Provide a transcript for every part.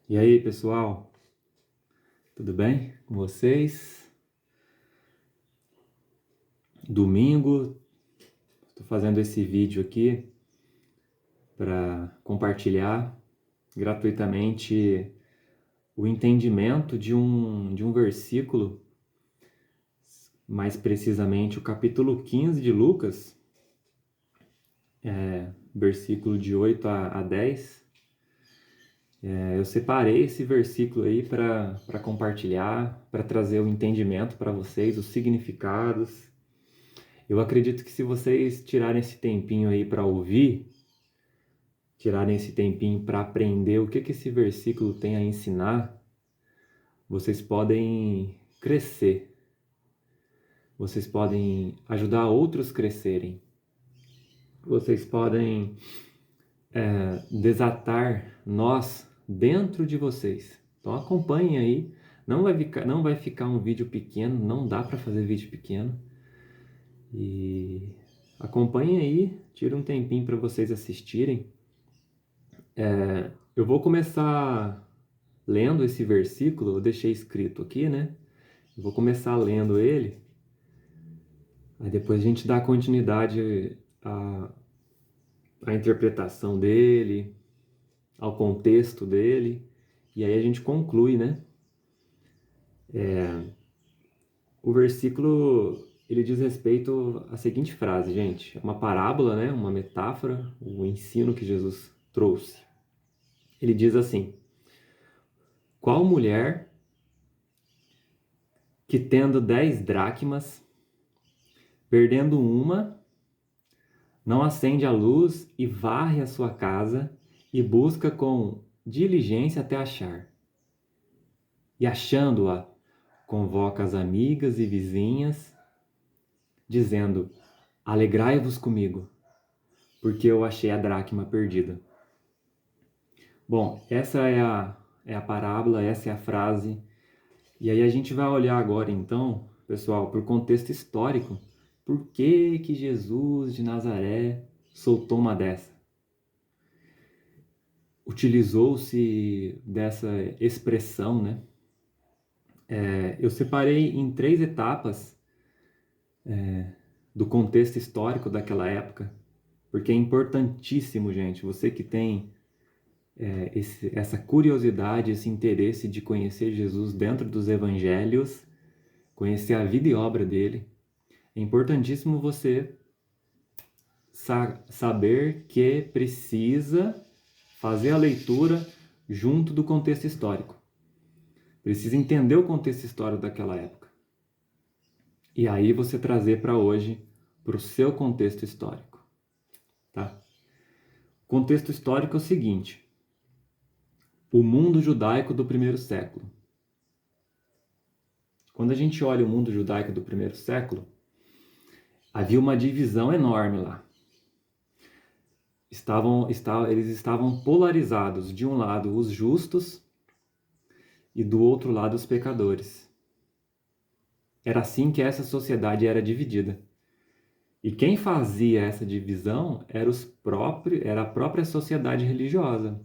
E aí, pessoal? Tudo bem com vocês? Domingo, estou fazendo esse vídeo aqui para compartilhar gratuitamente o entendimento de um versículo, mais precisamente o capítulo 15 de Lucas, versículo de 8 a 10. Eu separei esse versículo aí para compartilhar, para trazer o entendimento para vocês, os significados. Eu acredito que se vocês tirarem esse tempinho aí para ouvir, tirarem esse tempinho para aprender o que esse versículo tem a ensinar, vocês podem crescer, vocês podem ajudar outros a crescerem, vocês podem desatar nós dentro de vocês. Então acompanhem aí, não vai ficar um vídeo pequeno, não dá para fazer vídeo pequeno. E acompanhem aí, tira um tempinho para vocês assistirem. Eu vou começar lendo esse versículo, eu deixei escrito aqui, né? Eu vou começar lendo ele, aí depois a gente dá continuidade à interpretação dele, ao contexto dele, e aí a gente conclui, né? O versículo, ele diz respeito à seguinte frase, gente. É uma parábola, né? Uma metáfora, o ensino que Jesus trouxe. Ele diz assim: qual mulher que tendo 10 dracmas, perdendo uma, não acende a luz e varre a sua casa e busca com diligência até achar? E achando-a, convoca as amigas e vizinhas, dizendo: alegrai-vos comigo, porque eu achei a dracma perdida. Bom, essa é a parábola, essa é a frase. E aí a gente vai olhar agora, então, pessoal, para o contexto histórico. Por que que Jesus de Nazaré soltou uma dessa? Utilizou-se dessa expressão, né? Eu separei em 3 etapas do contexto histórico daquela época, porque é importantíssimo, gente, você que tem essa curiosidade, esse interesse de conhecer Jesus dentro dos evangelhos, conhecer a vida e obra dele, é importantíssimo você saber que precisa fazer a leitura junto do contexto histórico. Precisa entender o contexto histórico daquela época. E aí você trazer para hoje, para o seu contexto histórico. Tá? O contexto histórico é o seguinte: o mundo judaico do primeiro século. Quando a gente olha o mundo judaico do primeiro século, havia uma divisão enorme lá. Eles estavam polarizados, de um lado os justos e do outro lado os pecadores. Era assim que essa sociedade era dividida. E quem fazia essa divisão era a própria sociedade religiosa.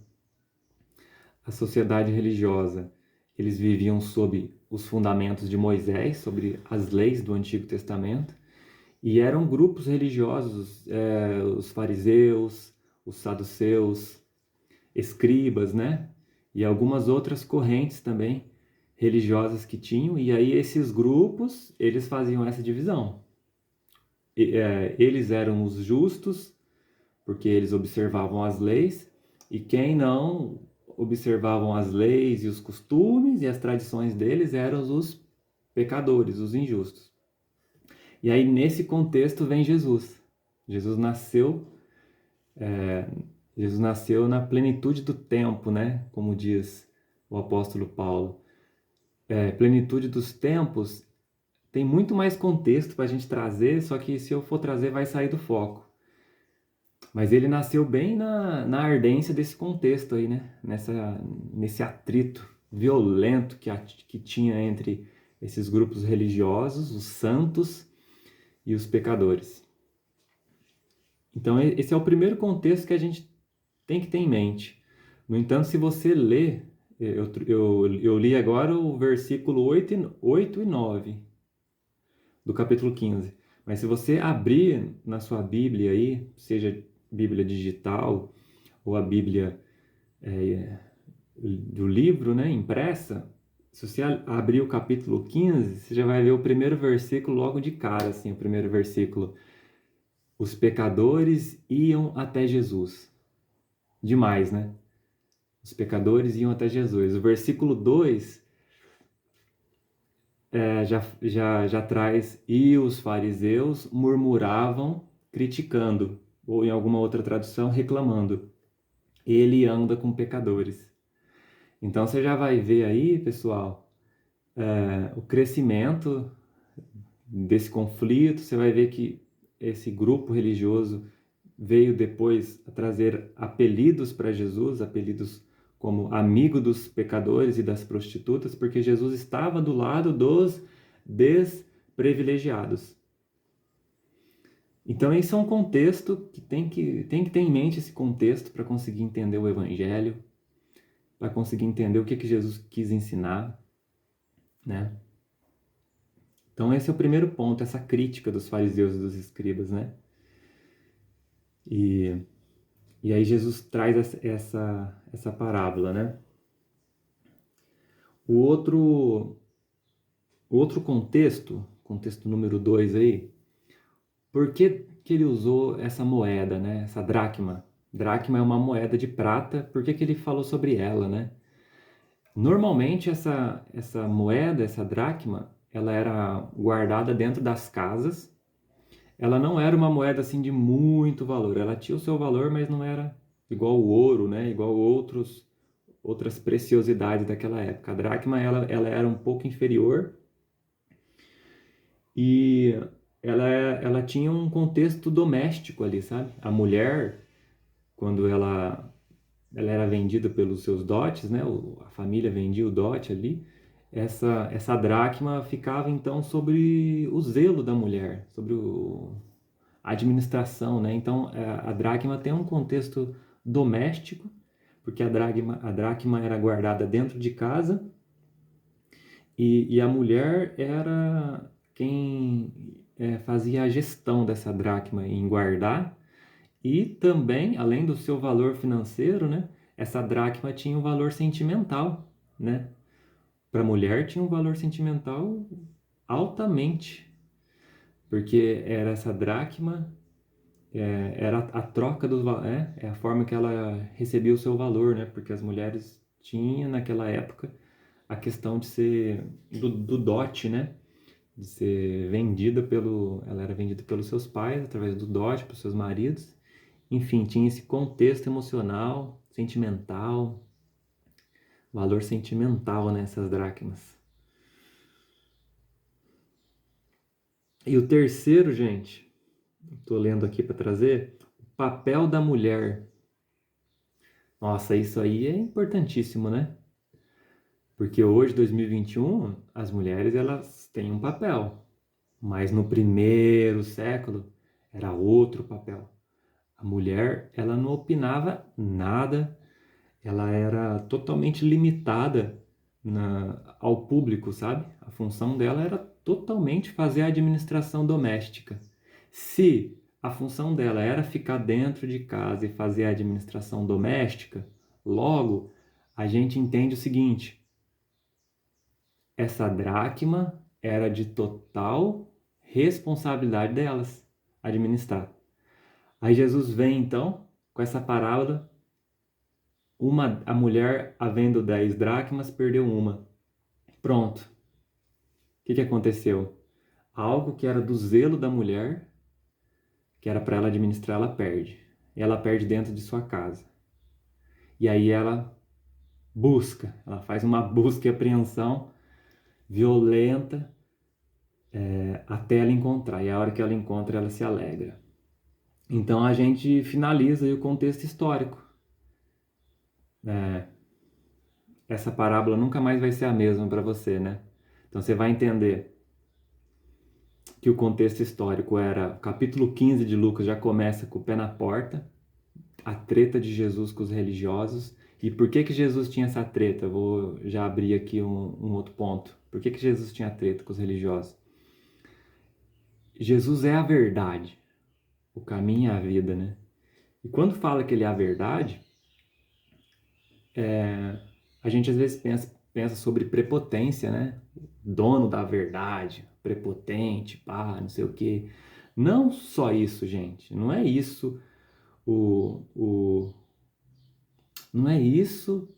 A sociedade religiosa, eles viviam sob os fundamentos de Moisés, sobre as leis do Antigo Testamento, e eram grupos religiosos, os fariseus, os saduceus, escribas, né? E algumas outras correntes também religiosas que tinham, e aí esses grupos, eles faziam essa divisão. Eles eram os justos, porque eles observavam as leis, e quem não observavam as leis e os costumes e as tradições deles eram os pecadores, os injustos. E aí nesse contexto vem Jesus. Jesus nasceu na plenitude do tempo, né? Como diz o apóstolo Paulo. Plenitude dos tempos tem muito mais contexto para a gente trazer, só que se eu for trazer vai sair do foco. Mas ele nasceu bem na ardência desse contexto aí, né? Nesse atrito violento que tinha entre esses grupos religiosos, os santos e os pecadores. Então esse é o primeiro contexto que a gente tem que ter em mente. No entanto, se você ler Eu li agora o versículo 8 e 9 do capítulo 15. Mas se você abrir na sua Bíblia aí, seja Bíblia digital ou a Bíblia do livro, né, impressa, se você abrir o capítulo 15, você já vai ver o primeiro versículo logo de cara, assim, o primeiro versículo. Os pecadores iam até Jesus. Demais, né? Os pecadores iam até Jesus. O versículo 2 já traz, e os fariseus murmuravam, criticando, ou em alguma outra tradução, reclamando. Ele anda com pecadores. Então você já vai ver aí, pessoal, o crescimento desse conflito. Você vai ver que esse grupo religioso veio depois a trazer apelidos para Jesus, apelidos como amigo dos pecadores e das prostitutas, porque Jesus estava do lado dos desprivilegiados. Então esse é um contexto que tem que ter em mente esse contexto para conseguir entender o Evangelho, para conseguir entender o que Jesus quis ensinar, né? Então esse é o primeiro ponto, essa crítica dos fariseus e dos escribas, né? E aí Jesus traz essa parábola, né? O outro contexto número 2 aí, por que ele usou essa moeda, né? Essa dracma? Dracma é uma moeda de prata, por que ele falou sobre ela, né? Normalmente essa moeda, essa dracma, ela era guardada dentro das casas. Ela não era uma moeda assim de muito valor, ela tinha o seu valor, mas não era igual o ouro, né? Igual outras preciosidades daquela época. A dracma ela era um pouco inferior e ela tinha um contexto doméstico ali, sabe? A mulher, quando ela era vendida pelos seus dotes, né? A família vendia o dote ali. Essa dracma ficava então sobre o zelo da mulher, sobre a administração, né? Então a dracma tem um contexto doméstico, porque a dracma era guardada dentro de casa e a mulher era quem fazia a gestão dessa dracma em guardar. E também, além do seu valor financeiro, né, essa dracma tinha um valor sentimental, né? Para a mulher tinha um valor sentimental altamente, porque era essa dracma, era a troca dos é a forma que ela recebia o seu valor, né? Porque as mulheres tinham naquela época a questão de ser do dote, né? De ser vendida ela era vendida pelos seus pais através do dote, pelos seus maridos. Enfim, tinha esse contexto emocional, sentimental, valor sentimental nessas dracmas. E o terceiro, gente, estou lendo aqui para trazer, o papel da mulher. Nossa, isso aí é importantíssimo, né? Porque hoje, 2021, as mulheres elas têm um papel, mas no primeiro século era outro papel. A mulher, ela não opinava nada, ela era totalmente limitada ao público, sabe? A função dela era totalmente fazer a administração doméstica. Se a função dela era ficar dentro de casa e fazer a administração doméstica, logo a gente entende o seguinte: essa dracma era de total responsabilidade delas administrar. Aí Jesus vem então com essa parábola. A mulher, havendo 10 dracmas, perdeu uma. Pronto. O que aconteceu? Algo que era do zelo da mulher, que era para ela administrar, ela perde. E ela perde dentro de sua casa. E aí ela faz uma busca e apreensão violenta até ela encontrar. E a hora que ela encontra, ela se alegra. Então a gente finaliza aí o contexto histórico. Essa parábola nunca mais vai ser a mesma para você, né? Então você vai entender que o contexto histórico era, o capítulo 15 de Lucas já começa com o pé na porta, a treta de Jesus com os religiosos, E por que que Jesus tinha essa treta? Vou já abrir aqui um outro ponto. Por que que Jesus tinha treta com os religiosos? Jesus é a verdade, o caminho e a vida, né? E quando fala que ele é a verdade, a gente às vezes pensa sobre prepotência, né? Dono da verdade, prepotente, pá, não sei o quê. Não só isso, gente. Não é isso o, não é isso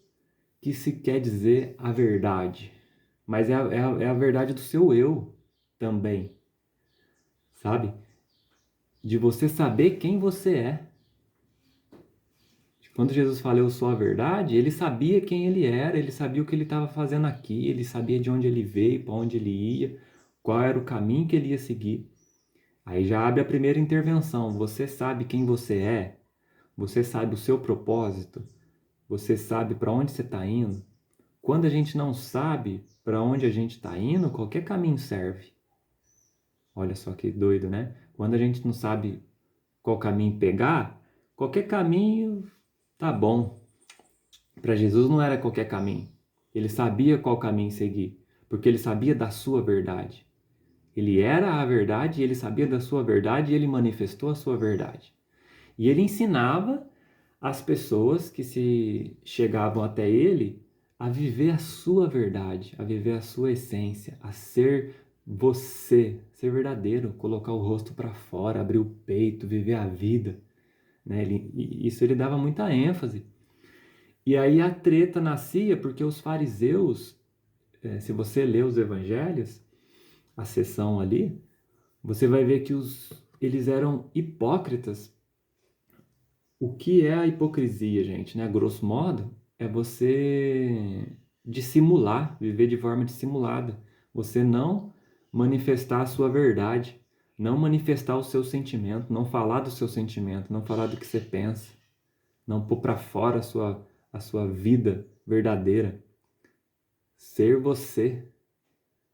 que se quer dizer a verdade. Mas é a verdade do seu eu também, sabe? De você saber quem você é. Quando Jesus fala eu sou a verdade, ele sabia quem ele era, ele sabia o que ele estava fazendo aqui, ele sabia de onde ele veio, para onde ele ia, qual era o caminho que ele ia seguir. Aí já abre a primeira intervenção. Você sabe quem você é, você sabe o seu propósito, você sabe para onde você está indo. Quando a gente não sabe para onde a gente está indo, qualquer caminho serve. Olha só que doido, né? Quando a gente não sabe qual caminho pegar, qualquer caminho tá bom. Para Jesus não era qualquer caminho. Ele sabia qual caminho seguir, porque ele sabia da sua verdade. Ele era a verdade, ele sabia da sua verdade e ele manifestou a sua verdade. E ele ensinava as pessoas que se chegavam até ele a viver a sua verdade, a viver a sua essência, a ser você, ser verdadeiro, colocar o rosto para fora, abrir o peito, viver a vida, né? Isso ele dava muita ênfase. E aí a treta nascia porque os fariseus, se você lê os evangelhos, a seção ali, você vai ver que eles eram hipócritas. O que é a hipocrisia, gente? Né? Grosso modo, é você dissimular, viver de forma dissimulada. Você não manifestar a sua verdade, não manifestar o seu sentimento, não falar do seu sentimento, não falar do que você pensa, não pôr para fora a sua vida verdadeira. Ser você.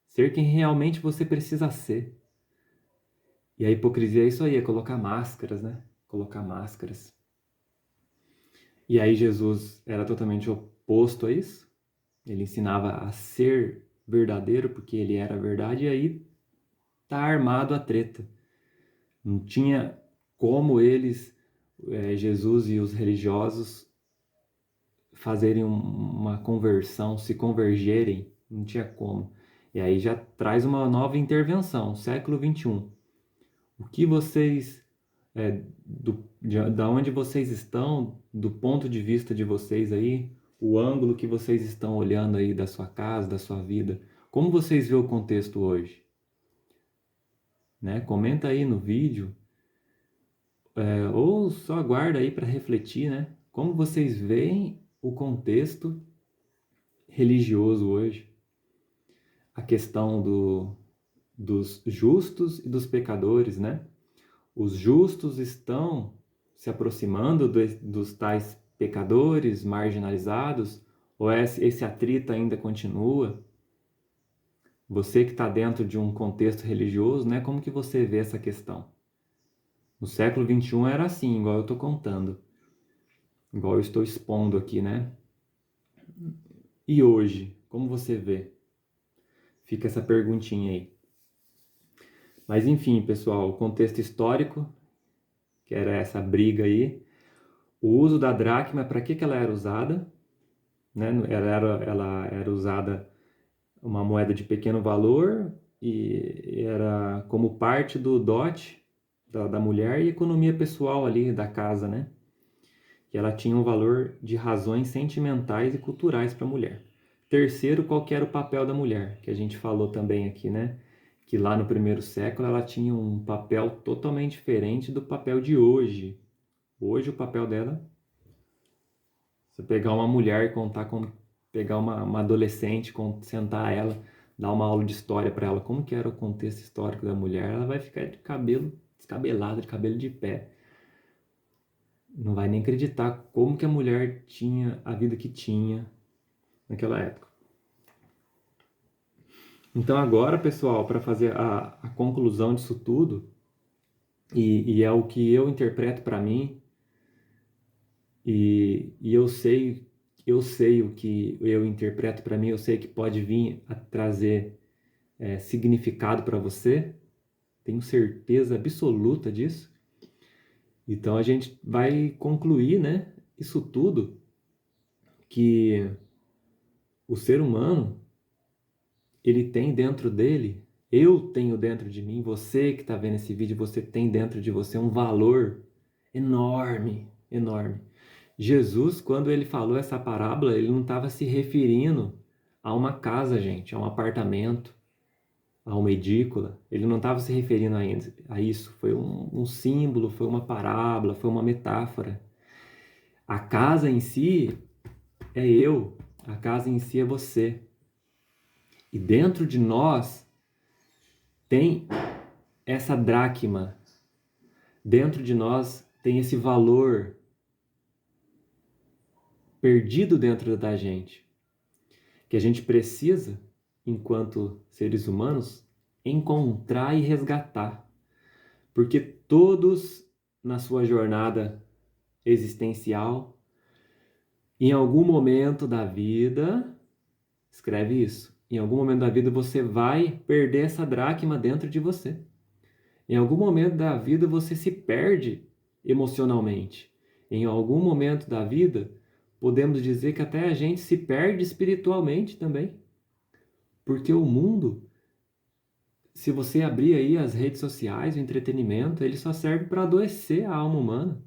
Ser quem realmente você precisa ser. E a hipocrisia é isso aí, é colocar máscaras, né? Colocar máscaras. E aí Jesus era totalmente oposto a isso. Ele ensinava a ser verdadeiro porque ele era a verdade e aí tá armado a treta. Não tinha como eles, Jesus e os religiosos, fazerem uma conversão, se convergerem. Não tinha como. E aí já traz uma nova intervenção, século XXI. O que vocês, da onde vocês estão, do ponto de vista de vocês aí, o ângulo que vocês estão olhando aí da sua casa, da sua vida, como vocês veem o contexto hoje? Né? Comenta aí no vídeo, ou só aguarda aí para refletir, né? Como vocês veem o contexto religioso hoje? A questão dos justos e dos pecadores, né? Os justos estão se aproximando dos tais pecadores marginalizados? Ou esse atrito ainda continua? Você que está dentro de um contexto religioso, né? Como que você vê essa questão? No século XXI era assim, igual eu estou contando. Igual eu estou expondo aqui, né? E hoje, como você vê? Fica essa perguntinha aí. Mas enfim, pessoal, o contexto histórico, que era essa briga aí, o uso da dracma, para que ela era usada? Né? Ela era usada uma moeda de pequeno valor e era como parte do dote da mulher e economia pessoal ali da casa, né? Que ela tinha um valor de razões sentimentais e culturais para a mulher. Terceiro, qual que era o papel da mulher? Que a gente falou também aqui, né? Que lá no primeiro século ela tinha um papel totalmente diferente do papel de hoje. Hoje o papel dela, você pegar uma mulher e contar com, pegar uma adolescente, sentar ela, dar uma aula de história para ela, como que era o contexto histórico da mulher, ela vai ficar de cabelo descabelado, de cabelo de pé. Não vai nem acreditar como que a mulher tinha a vida que tinha naquela época. Então agora, pessoal, para fazer a conclusão disso tudo, e é o que eu interpreto para mim, e eu sei eu sei o que eu interpreto para mim, eu sei que pode vir a trazer significado para você, tenho certeza absoluta disso. Então a gente vai concluir, né, isso tudo, que o ser humano, ele tem dentro dele, eu tenho dentro de mim, você que está vendo esse vídeo, você tem dentro de você um valor enorme, enorme. Jesus, quando ele falou essa parábola, ele não estava se referindo a uma casa, gente, a um apartamento, a uma edícula. Ele não estava se referindo a isso. Foi um símbolo, foi uma parábola, foi uma metáfora. A casa em si é eu, a casa em si é você. E dentro de nós tem essa dracma, dentro de nós tem esse valor perdido dentro da gente, que a gente precisa, enquanto seres humanos, encontrar e resgatar. Porque todos, na sua jornada existencial, em algum momento da vida, escreve isso, em algum momento da vida você vai perder essa dracma dentro de você. Em algum momento da vida você se perde emocionalmente. Em algum momento da vida, podemos dizer que até a gente se perde espiritualmente também. Porque o mundo, se você abrir aí as redes sociais, o entretenimento, ele só serve para adoecer a alma humana,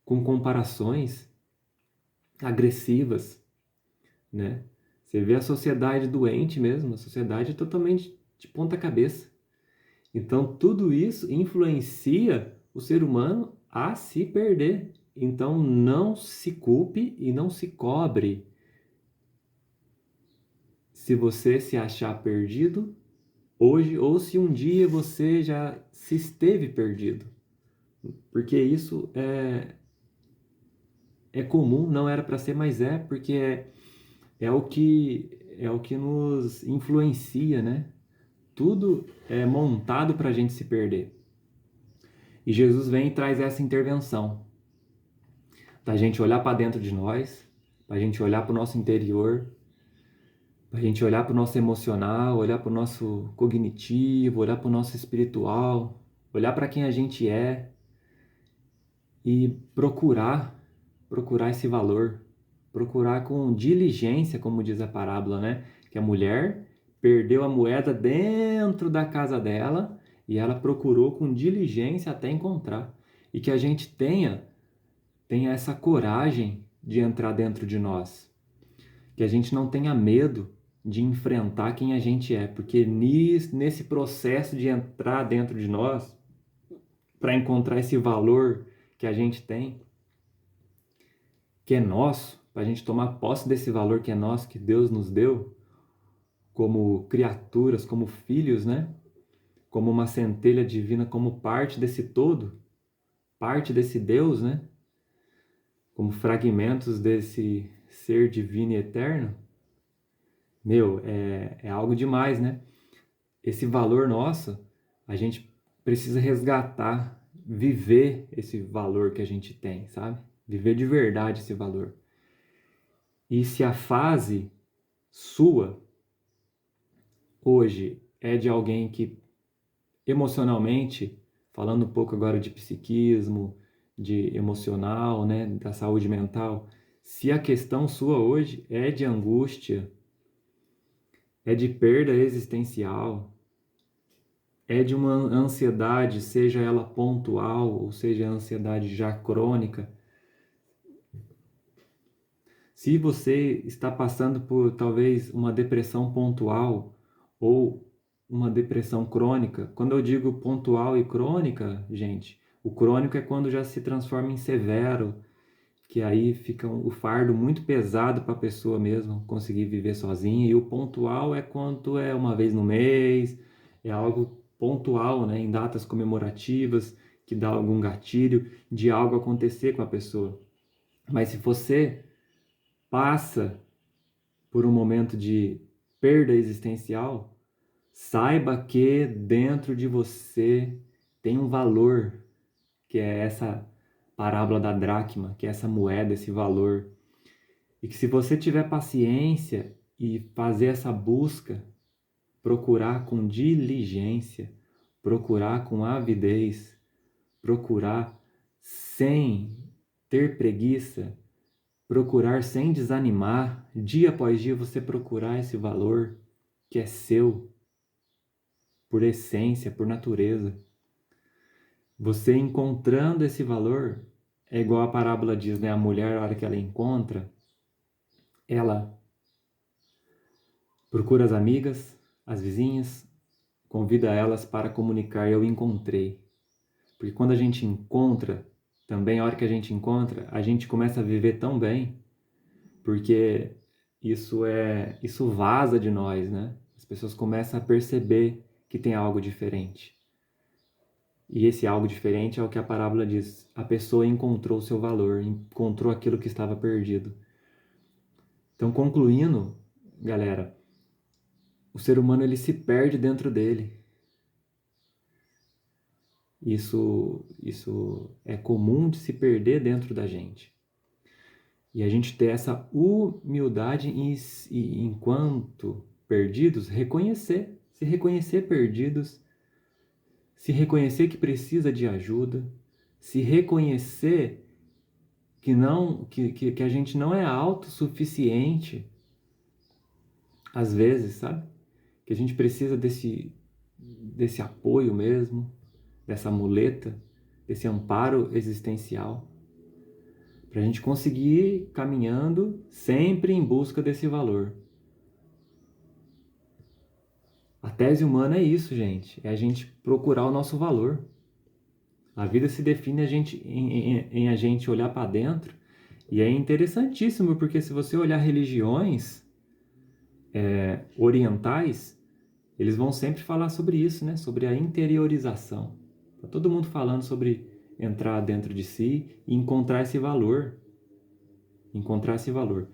com comparações agressivas, né? Você vê a sociedade doente mesmo, a sociedade totalmente de ponta cabeça. Então, tudo isso influencia o ser humano a se perder. Então, não se culpe e não se cobre se você se achar perdido hoje ou se um dia você já se esteve perdido. Porque isso é comum, não era para ser, mas porque é o que nos influencia, né? Tudo é montado para a gente se perder. E Jesus vem e traz essa intervenção, da gente olhar para dentro de nós, para a gente olhar para o nosso interior, para a gente olhar para o nosso emocional, olhar para o nosso cognitivo, olhar para o nosso espiritual, olhar para quem a gente é e procurar esse valor, procurar com diligência, como diz a parábola, né? Que a mulher perdeu a moeda dentro da casa dela e ela procurou com diligência até encontrar. E que a gente tenha essa coragem de entrar dentro de nós. Que a gente não tenha medo de enfrentar quem a gente é, porque nesse processo de entrar dentro de nós, para encontrar esse valor que a gente tem, que é nosso, para a gente tomar posse desse valor que é nosso, que Deus nos deu, como criaturas, como filhos, né? Como uma centelha divina, como parte desse todo, parte desse Deus, né? Como fragmentos desse ser divino e eterno. Meu, é algo demais, né? Esse valor nosso, a gente precisa resgatar, viver esse valor que a gente tem, sabe? Viver de verdade esse valor. E se a fase sua hoje é de alguém que emocionalmente, falando um pouco agora de psiquismo, de emocional, né, da saúde mental, se a questão sua hoje é de angústia, é de perda existencial, é de uma ansiedade, seja ela pontual ou seja ansiedade já crônica, se você está passando por talvez uma depressão pontual ou uma depressão crônica, quando eu digo pontual e crônica, gente, o crônico é quando já se transforma em severo, que aí fica o fardo muito pesado para a pessoa mesmo conseguir viver sozinha, e o pontual é quando é uma vez no mês, é algo pontual, né, em datas comemorativas, que dá algum gatilho de algo acontecer com a pessoa. Mas se você passa por um momento de perda existencial, saiba que dentro de você tem um valor, que é essa parábola da dracma, que é essa moeda, esse valor. E que se você tiver paciência e fazer essa busca, procurar com diligência, procurar com avidez, procurar sem ter preguiça, procurar sem desanimar, dia após dia você procurar esse valor que é seu, por essência, por natureza. Você encontrando esse valor, é igual a parábola diz, né? A mulher, a hora que ela encontra, ela procura as amigas, as vizinhas, convida elas para comunicar, eu encontrei. Porque quando a gente encontra, também a hora que a gente encontra, a gente começa a viver tão bem, porque isso vaza de nós, né? As pessoas começam a perceber que tem algo diferente. E esse algo diferente é o que a parábola diz. A pessoa encontrou o seu valor, encontrou aquilo que estava perdido. Então, concluindo, galera, o ser humano ele se perde dentro dele. Isso é comum de se perder dentro da gente. E a gente ter essa humildade e enquanto perdidos, se reconhecer perdidos, se reconhecer que precisa de ajuda, se reconhecer que a gente não é autossuficiente, às vezes, sabe? Que a gente precisa desse apoio mesmo, dessa muleta, desse amparo existencial, para a gente conseguir ir caminhando sempre em busca desse valor. A tese humana é isso, gente, é a gente procurar o nosso valor. A vida se define em a gente olhar para dentro, e é interessantíssimo, porque se você olhar religiões orientais, eles vão sempre falar sobre isso, né? Sobre a interiorização. Tá todo mundo falando sobre entrar dentro de si e encontrar esse valor. Encontrar esse valor.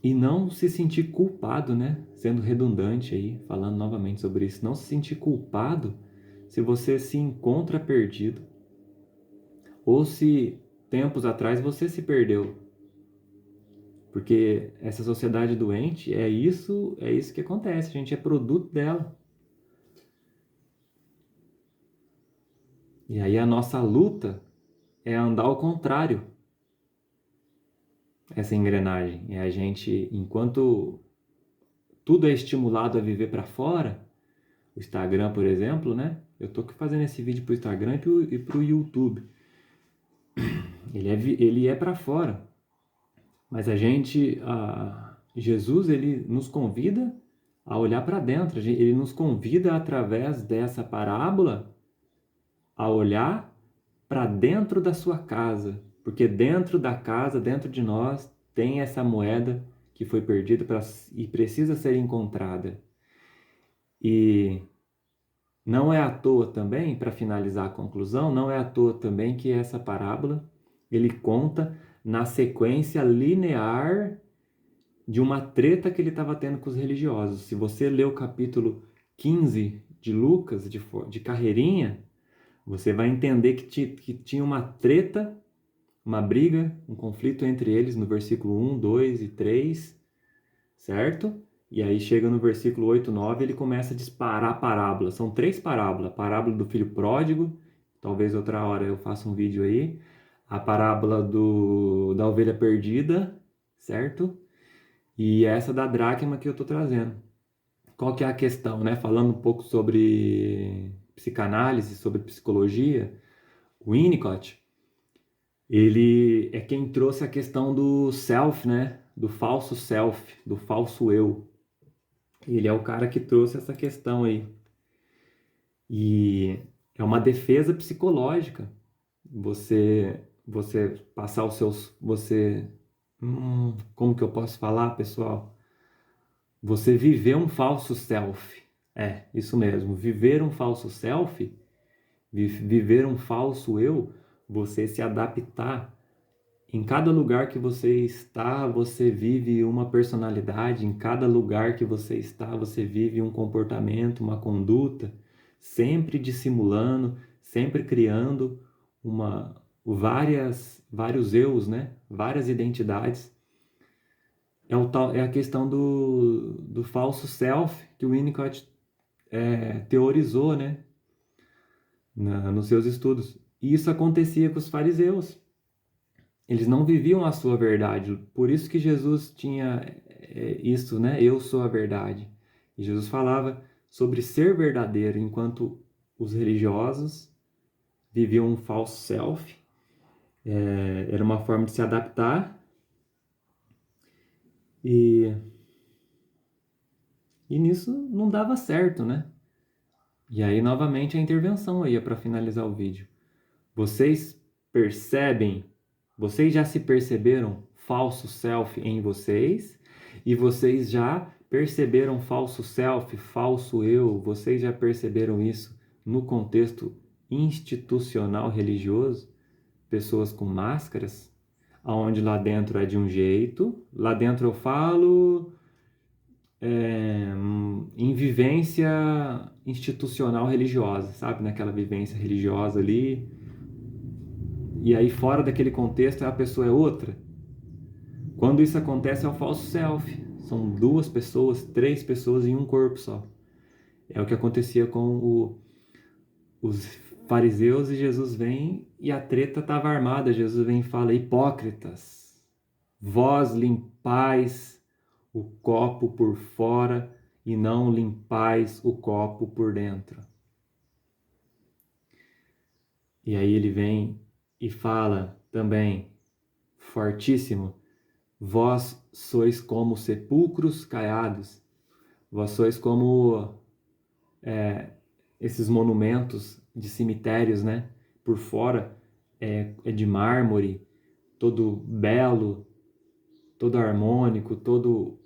E não se sentir culpado, né? Sendo redundante aí, falando novamente sobre isso. Não se sentir culpado se você se encontra perdido. Ou se tempos atrás você se perdeu. Porque essa sociedade doente é isso que acontece. A gente é produto dela. E aí a nossa luta é andar ao contrário. Essa engrenagem. É a gente, enquanto tudo é estimulado a viver para fora, o Instagram, por exemplo, né? Eu tô fazendo esse vídeo pro Instagram e pro YouTube. Ele é para fora. Mas Jesus, ele nos convida a olhar para dentro. Ele nos convida, através dessa parábola, a olhar para dentro da sua casa. Porque dentro da casa, dentro de nós, tem essa moeda que foi perdida e precisa ser encontrada. E não é à toa também, para finalizar a conclusão, não é à toa também que essa parábola ele conta na sequência linear de uma treta que ele estava tendo com os religiosos. Se você ler o capítulo 15 de Lucas, de carreirinha, você vai entender que tinha uma treta, uma briga, um conflito entre eles no versículo 1, 2 e 3, certo? E aí chega no versículo 8, 9, ele começa a disparar parábolas. São 3 parábolas. A parábola do filho pródigo, talvez outra hora eu faça um vídeo aí. A parábola da ovelha perdida, certo? E essa da dracma que eu estou trazendo. Qual que é a questão, né? Falando um pouco sobre psicanálise, sobre psicologia, o Winnicott, ele é quem trouxe a questão do self, né? Do falso self, do falso eu. Ele é o cara que trouxe essa questão aí. E é uma defesa psicológica. Você passar os seus... como que eu posso falar, pessoal? Você viver um falso self. É, isso mesmo. Viver um falso self, viver um falso eu, você se adaptar. Em cada lugar que você está, você vive uma personalidade. Em cada lugar que você está, você vive um comportamento, uma conduta, sempre dissimulando, sempre criando vários eus, né? Várias identidades. É a questão do falso self que o Winnicott teorizou, né? Nos seus estudos. E isso acontecia com os fariseus. Eles não viviam a sua verdade. Por isso que Jesus tinha isso, né? Eu sou a verdade. E Jesus falava sobre ser verdadeiro, enquanto os religiosos viviam um falso self. Era uma forma de se adaptar. E nisso não dava certo, né? E aí, novamente, a intervenção aí para finalizar o vídeo. Vocês percebem, vocês já se perceberam falso self em vocês? E vocês já perceberam falso self, falso eu? Vocês já perceberam isso no contexto institucional religioso? Pessoas com máscaras, aonde lá dentro é de um jeito, lá dentro eu falo em vivência institucional religiosa, sabe? Naquela vivência religiosa ali. E aí fora daquele contexto a pessoa é outra. Quando isso acontece é o falso self. São 2 pessoas, 3 pessoas em um corpo só. É o que acontecia com os fariseus e Jesus vem e a treta estava armada. Jesus vem e fala: hipócritas, vós limpais o copo por fora e não limpais o copo por dentro. E aí ele vem e fala também, fortíssimo: vós sois como sepulcros caiados, vós sois como esses monumentos de cemitérios, né? Por fora é de mármore, todo belo, todo harmônico, todo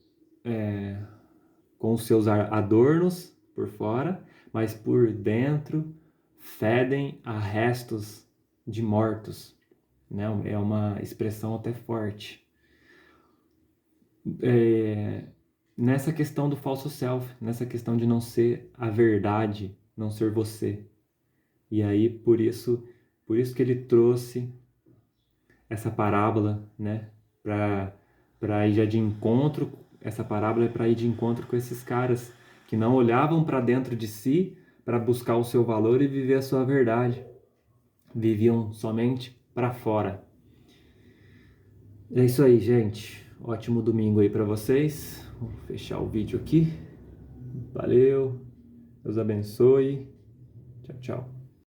com os seus adornos por fora, mas por dentro fedem a restos de mortos, né? É uma expressão até forte. Nessa questão do falso self, nessa questão de não ser a verdade, não ser você. E aí, por isso que ele trouxe essa parábola, né? Para ir já de encontro, essa parábola é para ir de encontro com esses caras que não olhavam para dentro de si para buscar o seu valor e viver a sua verdade. Viviam somente para fora. É isso aí, gente. Ótimo domingo aí para vocês. Vou fechar o vídeo aqui. Valeu. Deus abençoe. Tchau, tchau.